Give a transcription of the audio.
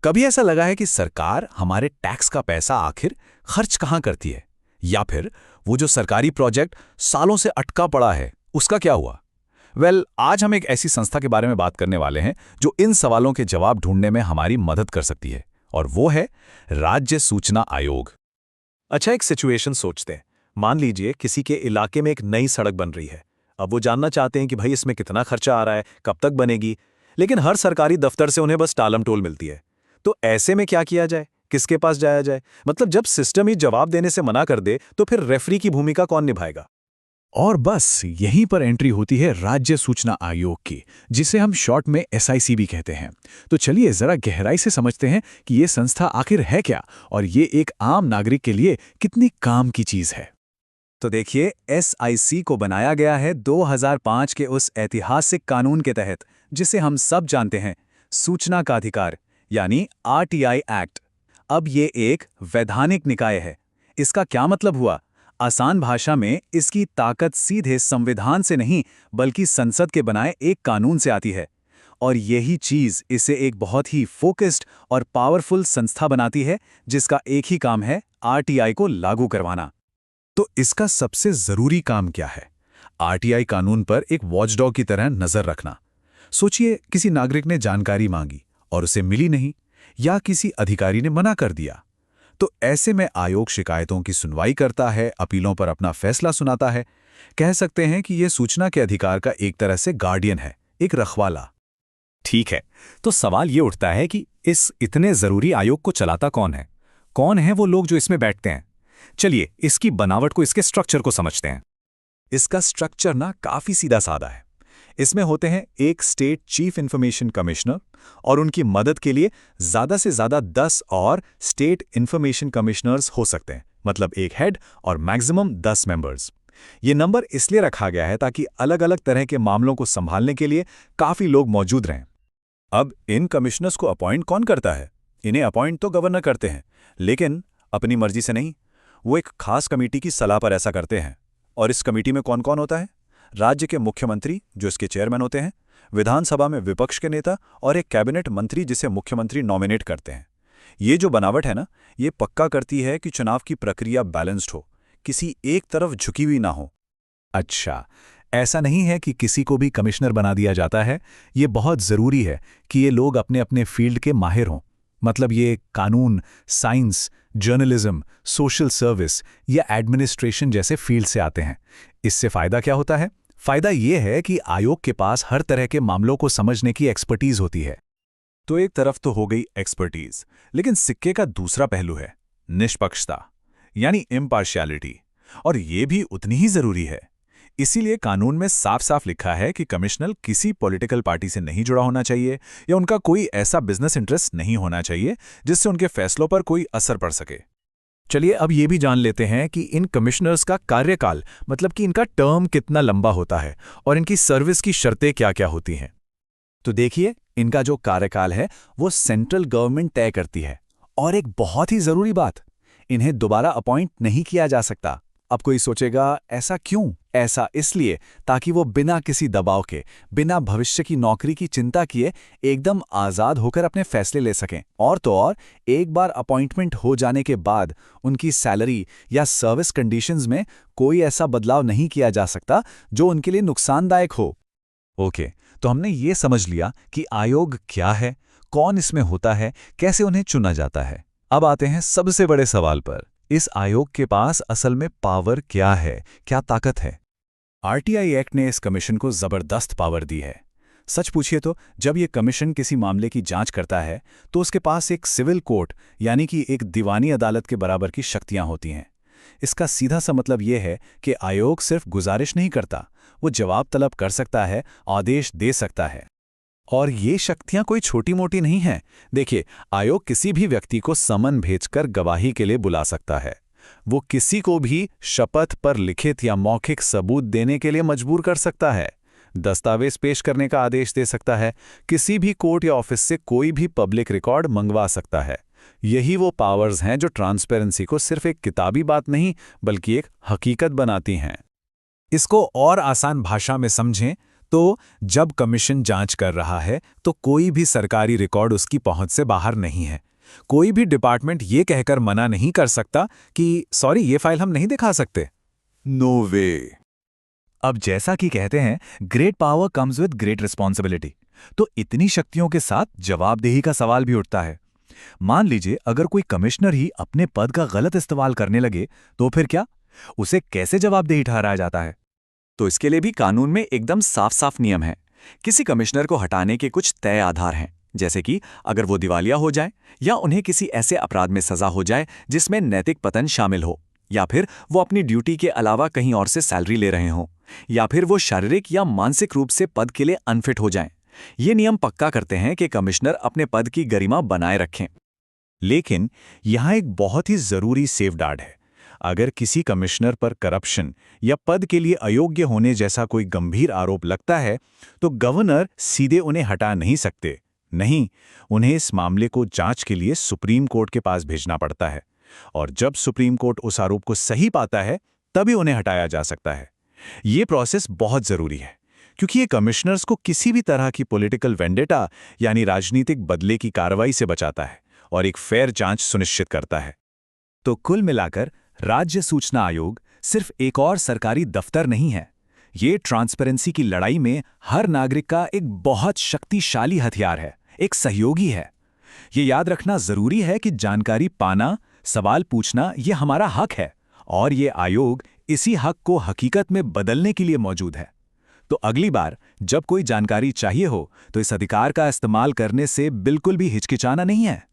कभी ऐसा लगा है कि सरकार हमारे टैक्स का पैसा आखिर खर्च कहाँ करती है? या फिर वो जो सरकारी प्रोजेक्ट सालों से अटका पड़ा है, उसका क्या हुआ? आज हम एक ऐसी संस्था के बारे में बात करने वाले हैं जो इन सवालों के जवाब ढूंढने में हमारी मदद कर सकती है, और वो है राज्य सूचना आयोग। अच्छा, एक सिचुएशन सोचते हैं। मान लीजिए किसी के इलाके में एक नई सड़क बन रही है। अब वो जानना चाहते हैं कि भाई इसमें कितना खर्चा आ रहा है, कब तक बनेगी। लेकिन हर सरकारी दफ्तर से उन्हें बस टालम-टोल मिलती है। तो ऐसे में क्या किया जाए? किसके पास जाया जाए? मतलब जब सिस्टम ही जवाब देने से मना कर दे तो फिर रेफरी की भूमिका कौन निभाएगा? और बस यहीं पर एंट्री होती है राज्य सूचना आयोग की, जिसे हम शॉर्ट में एसआईसी भी कहते हैं। तो चलिए जरा गहराई से समझते हैं कि ये संस्था आखिर है क्या, और ये एक आम नागरिक के लिए कितनी काम की चीज है। तो देखिए, एसआईसी को बनाया गया है 2005 के उस ऐतिहासिक कानून के तहत जिसे हम सब जानते हैं, सूचना का अधिकार, यानी आरटीआई एक्ट। अब ये एक वैधानिक निकाय है। इसका क्या मतलब हुआ? आसान भाषा में इसकी ताकत सीधे संविधान से नहीं बल्कि संसद के बनाए एक कानून से आती है। और यही चीज इसे एक बहुत ही फोकस्ड और पावरफुल संस्था बनाती है, जिसका एक ही काम है आरटीआई को लागू करवाना। तो इसका सबसे जरूरी काम क्या है? आरटीआई कानून पर एक वॉचडॉग की तरह नजर रखना। सोचिए, किसी नागरिक ने जानकारी मांगी और उसे मिली नहीं, या किसी अधिकारी ने मना कर दिया। तो ऐसे में आयोग शिकायतों की सुनवाई करता है, अपीलों पर अपना फैसला सुनाता है। कह सकते हैं कि यह सूचना के अधिकार का एक तरह से गार्डियन है, एक रखवाला। ठीक है, तो सवाल ये उठता है कि इस इतने जरूरी आयोग को चलाता कौन है? कौन है वो लोग जो इसमें बैठते हैं? चलिए इसकी बनावट को, इसके स्ट्रक्चर को समझते हैं। इसका स्ट्रक्चर ना काफी सीधा साधा है। इसमें होते हैं एक स्टेट चीफ इंफॉर्मेशन कमिश्नर, और उनकी मदद के लिए ज्यादा से ज्यादा 10 और स्टेट इंफॉर्मेशन कमिश्नर्स हो सकते हैं, मतलब एक हेड और मैक्सिमम 10 मेंबर्स। ये नंबर इसलिए रखा गया है ताकि अलग अलग तरह के मामलों को संभालने के लिए काफी लोग मौजूद रहें। अब इन कमिश्नर्स को अपॉइंट कौन करता है? इन्हें अपॉइंट तो गवर्नर करते हैं, लेकिन अपनी मर्जी से नहीं। वो एक खास कमेटी की सलाह पर ऐसा करते हैं। और इस कमेटी में कौन कौन होता है? राज्य के मुख्यमंत्री, जो इसके चेयरमैन होते हैं, विधानसभा में विपक्ष के नेता, और एक कैबिनेट मंत्री जिसे मुख्यमंत्री नॉमिनेट करते हैं। ये जो बनावट है ना, ये पक्का करती है कि चुनाव की प्रक्रिया बैलेंस्ड हो, किसी एक तरफ झुकी हुई ना हो। अच्छा, ऐसा नहीं है कि किसी को भी कमिश्नर बना दिया जाता है। ये बहुत जरूरी है कि ये लोग अपने अपने फील्ड के माहिर हों। मतलब ये कानून, साइंस, जर्नलिज्म, सोशल सर्विस या एडमिनिस्ट्रेशन जैसे फील्ड से आते हैं। इससे फायदा क्या होता है? फायदा ये है कि आयोग के पास हर तरह के मामलों को समझने की एक्सपर्टीज होती है। तो एक तरफ तो हो गई एक्सपर्टीज, लेकिन सिक्के का दूसरा पहलू है निष्पक्षता, यानी इम्पार्शियलिटी, और ये भी उतनी ही जरूरी है। इसीलिए कानून में साफ साफ लिखा है कि कमिश्नर किसी पॉलिटिकल पार्टी से नहीं जुड़ा होना चाहिए, या उनका कोई ऐसा बिजनेस इंटरेस्ट नहीं होना चाहिए जिससे उनके फैसलों पर कोई असर पड़ सके। चलिए अब ये भी जान लेते हैं कि इन कमिश्नर्स का कार्यकाल, मतलब कि इनका टर्म कितना लंबा होता है, और इनकी सर्विस की शर्तें क्या-क्या होती हैं। तो देखिए, इनका जो कार्यकाल है वो सेंट्रल गवर्नमेंट तय करती है। और एक बहुत ही जरूरी बात, इन्हें दोबारा अपॉइंट नहीं किया जा सकता। अब कोई सोचेगा, ऐसा क्यों? ऐसा इसलिए ताकि वो बिना किसी दबाव के, बिना भविष्य की नौकरी की चिंता किए एकदम आज़ाद होकर अपने फैसले ले सकें। और तो और, एक बार अपॉइंटमेंट हो जाने के बाद उनकी सैलरी या सर्विस कंडीशंस में कोई ऐसा बदलाव नहीं किया जा सकता जो उनके लिए नुकसानदायक हो। ओके, तो हमने ये समझ लिया कि आयोग क्या है, कौन इसमें होता है, कैसे उन्हें चुना जाता है। अब आते हैं सबसे बड़े सवाल पर, इस आयोग के पास असल में पावर क्या है, क्या ताकत है? आरटीआई एक्ट ने इस कमीशन को जबरदस्त पावर दी है। सच पूछिए तो जब यह कमीशन किसी मामले की जांच करता है तो उसके पास एक सिविल कोर्ट, यानी कि एक दीवानी अदालत के बराबर की शक्तियां होती हैं। इसका सीधा सा मतलब यह है कि आयोग सिर्फ गुजारिश नहीं करता, वो जवाब तलब कर सकता है, आदेश दे सकता है। और ये शक्तियां कोई छोटी मोटी नहीं हैं। देखिए, आयोग किसी भी व्यक्ति को समन भेजकर गवाही के लिए बुला सकता है। वो किसी को भी शपथ पर लिखित या मौखिक सबूत देने के लिए मजबूर कर सकता है, दस्तावेज पेश करने का आदेश दे सकता है, किसी भी कोर्ट या ऑफिस से कोई भी पब्लिक रिकॉर्ड मंगवा सकता है। यही वो पावर्स हैं जो ट्रांसपेरेंसी को सिर्फ एक किताबी बात नहीं बल्कि एक हकीकत बनाती हैं। इसको और आसान भाषा में समझें तो जब कमीशन जांच कर रहा है तो कोई भी सरकारी रिकॉर्ड उसकी पहुंच से बाहर नहीं है। कोई भी डिपार्टमेंट ये कहकर मना नहीं कर सकता कि सॉरी ये फाइल हम नहीं दिखा सकते। नो वे। अब जैसा कि कहते हैं great power comes with great responsibility, तो इतनी शक्तियों के साथ जवाबदेही का सवाल भी उठता है। मान लीजिए अगर कोई कमिश्नर ही अपने पद का गलत इस्तेमाल करने लगे तो फिर क्या? उसे कैसे जवाबदेही ठहराया जाता है? तो इसके लिए भी कानून में एकदम साफ साफ नियम है। किसी कमिश्नर को हटाने के कुछ तय आधार हैं, जैसे कि अगर वो दिवालिया हो जाए, या उन्हें किसी ऐसे अपराध में सजा हो जाए जिसमें नैतिक पतन शामिल हो, या फिर वो अपनी ड्यूटी के अलावा कहीं और से सैलरी ले रहे हों, या फिर वो शारीरिक या मानसिक रूप से पद के लिए अनफिट हो जाएं। ये नियम पक्का करते हैं कि कमिश्नर अपने पद की गरिमा बनाए रखें। लेकिन यहाँ एक बहुत ही जरूरी सेफगार्ड है। अगर किसी कमिश्नर पर करप्शन या पद के लिए अयोग्य होने जैसा कोई गंभीर आरोप लगता है तो गवर्नर सीधे उन्हें हटा नहीं सकते। नहीं, उन्हें इस मामले को जांच के लिए सुप्रीम कोर्ट के पास भेजना पड़ता है, और जब सुप्रीम कोर्ट उस आरोप को सही पाता है तभी उन्हें हटाया जा सकता है। ये प्रोसेस बहुत जरूरी है क्योंकि ये कमिश्नर्स को किसी भी तरह की पॉलिटिकल वेंडेटा यानी राजनीतिक बदले की कार्रवाई से बचाता है और एक फेयर जांच सुनिश्चित करता है। तो कुल मिलाकर राज्य सूचना आयोग सिर्फ एक और सरकारी दफ्तर नहीं है, ये ट्रांसपेरेंसी की लड़ाई में हर नागरिक का एक बहुत शक्तिशाली हथियार है, एक सहयोगी है। ये याद रखना जरूरी है कि जानकारी पाना, सवाल पूछना ये हमारा हक है, और ये आयोग इसी हक को हकीकत में बदलने के लिए मौजूद है। तो अगली बार जब कोई जानकारी चाहिए हो तो इस अधिकार का इस्तेमाल करने से बिल्कुल भी हिचकिचाना नहीं है।